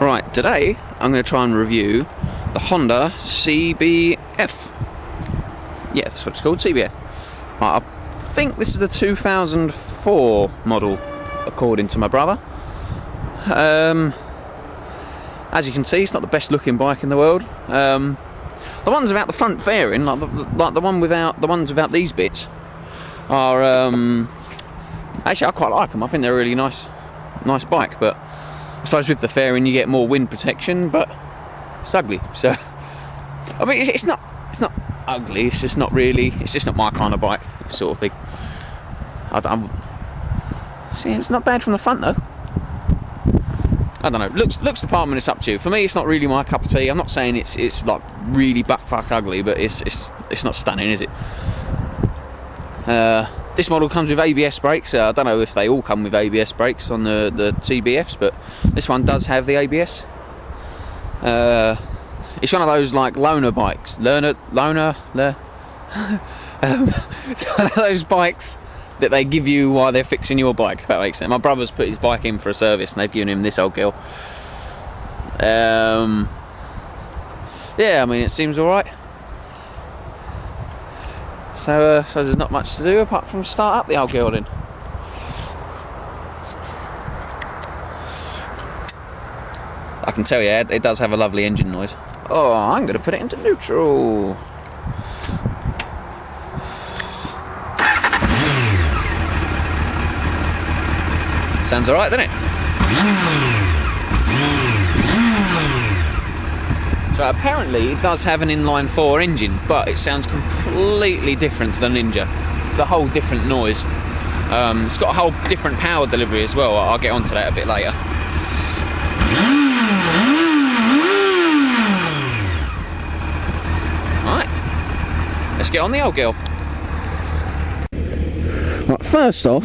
Right, today I'm going to try and review the Honda CBF. Yeah, that's what it's called, CBF. Right, I think this is the 2004 model, according to my brother. As you can see, it's not the best looking bike in the world. The ones without the front fairing, like the ones without these bits, are actually I quite like them. I think they're a really nice bike. But I suppose with the fairing you get more wind protection, but it's ugly. So I mean, it's not ugly. It's just not my kind of bike, sort of thing. See, it's not bad from the front though. I don't know. Looks department, it's up to you. For me, it's not really my cup of tea. I'm not saying it's like really buttfuck ugly, but it's not stunning, is it? This model comes with ABS brakes. I don't know if they all come with ABS brakes on the CBFs, but this one does have the ABS. It's one of those like loaner bikes. It's one of those bikes that they give you while they're fixing your bike, if that makes sense. My brother's put his bike in for a service and they've given him this old girl. Yeah, I mean, it seems alright. So there's not much to do apart from start up the old girl then. I can tell you, it does have a lovely engine noise. Oh, I'm going to put it into neutral. Sounds alright, doesn't it? So apparently it does have an inline 4 engine, but it sounds completely different to the Ninja. It's a whole different noise. It's got a whole different power delivery as well. I'll get onto that a bit later. Alright, let's get on the old girl. Right, first off,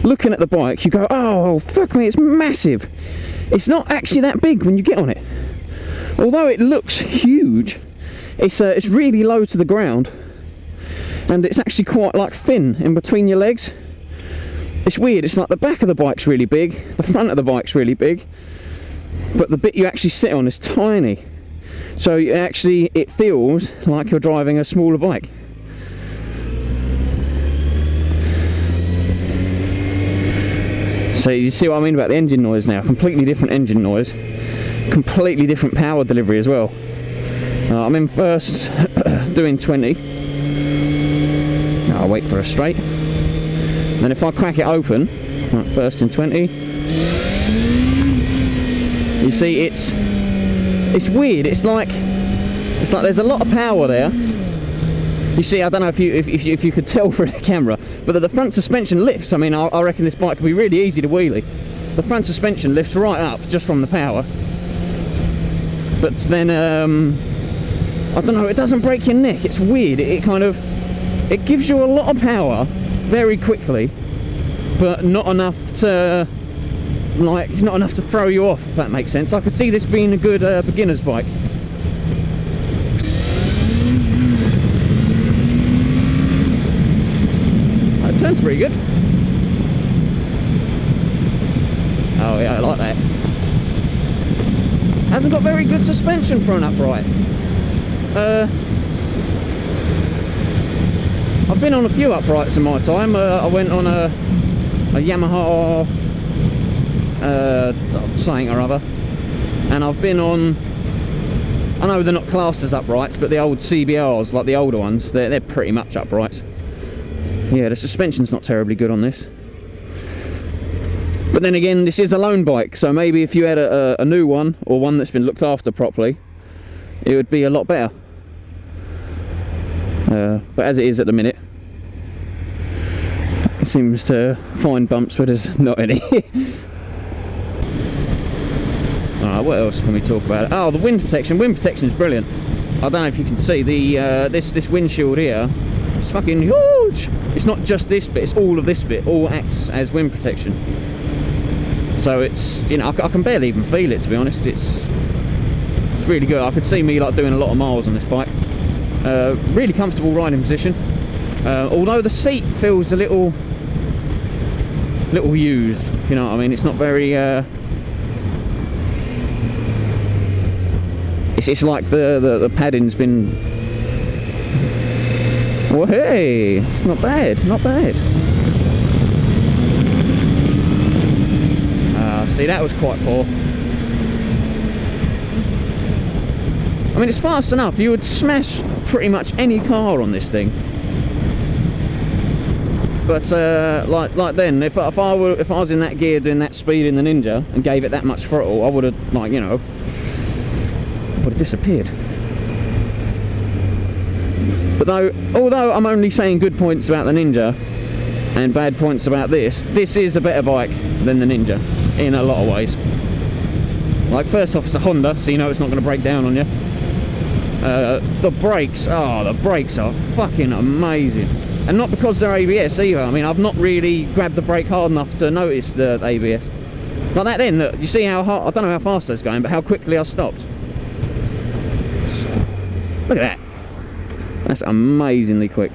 looking at the bike, you go, oh fuck me, it's massive. It's not actually that big when you get on it. Although it looks huge, it's really low to the ground, and it's actually quite like thin in between your legs. It's weird. It's like the back of the bike's really big, the front of the bike's really big, but the bit you actually sit on is tiny. So it feels like you're driving a smaller bike. So you see what I mean about the engine noise now? Completely different engine noise, completely different power delivery as well. I'm in first, doing 20. I'll wait for a straight. Then if I crack it open, right, first in 20. You see, it's weird. It's like there's a lot of power there. You see, I don't know if you could tell through the camera, but the front suspension lifts. I mean, I reckon this bike could be really easy to wheelie. The front suspension lifts right up just from the power. But then, I don't know, it doesn't break your neck. It's weird. It gives you a lot of power very quickly, but not enough to throw you off, if that makes sense. I could see this being a good beginner's bike. Turns pretty good. Oh yeah, I like that. Hasn't got very good suspension for an upright. I've been on a few uprights in my time. I went on a Yamaha something or other, and I've been on, I know they're not classed as uprights, but the old CBRs, like the older ones, they're pretty much uprights. Yeah, the suspension's not terribly good on this. But then again, this is a loan bike, so maybe if you had a new one, or one that's been looked after properly, it would be a lot better. But as it is at the minute, it seems to find bumps where there's not any. Alright, what else can we talk about? Oh, the wind protection. Wind protection is brilliant. I don't know if you can see the this windshield here. It's fucking huge. It's not just this bit, it's all of this bit, all acts as wind protection. So it's, you know, I can barely even feel it, to be honest. It's really good. I could see me like doing a lot of miles on this bike. Really comfortable riding position. Although the seat feels a little used, if you know what I mean. It's not very It's like the padding's been... Oh, hey, it's not bad, not bad. See, that was quite poor. I mean, it's fast enough. You would smash pretty much any car on this thing. But like then, if I was in that gear doing that speed in the Ninja and gave it that much throttle, I would have, like, you know, would have disappeared. But although I'm only saying good points about the Ninja and bad points about this is a better bike than the Ninja in a lot of ways. Like, first off, it's a Honda, so you know it's not going to break down on you. The brakes are fucking amazing, and not because they're ABS either. I mean, I've not really grabbed the brake hard enough to notice the ABS. Like that then, look, you see how hard, I don't know how fast that's going, but how quickly I stopped. Look at that. That's amazingly quick.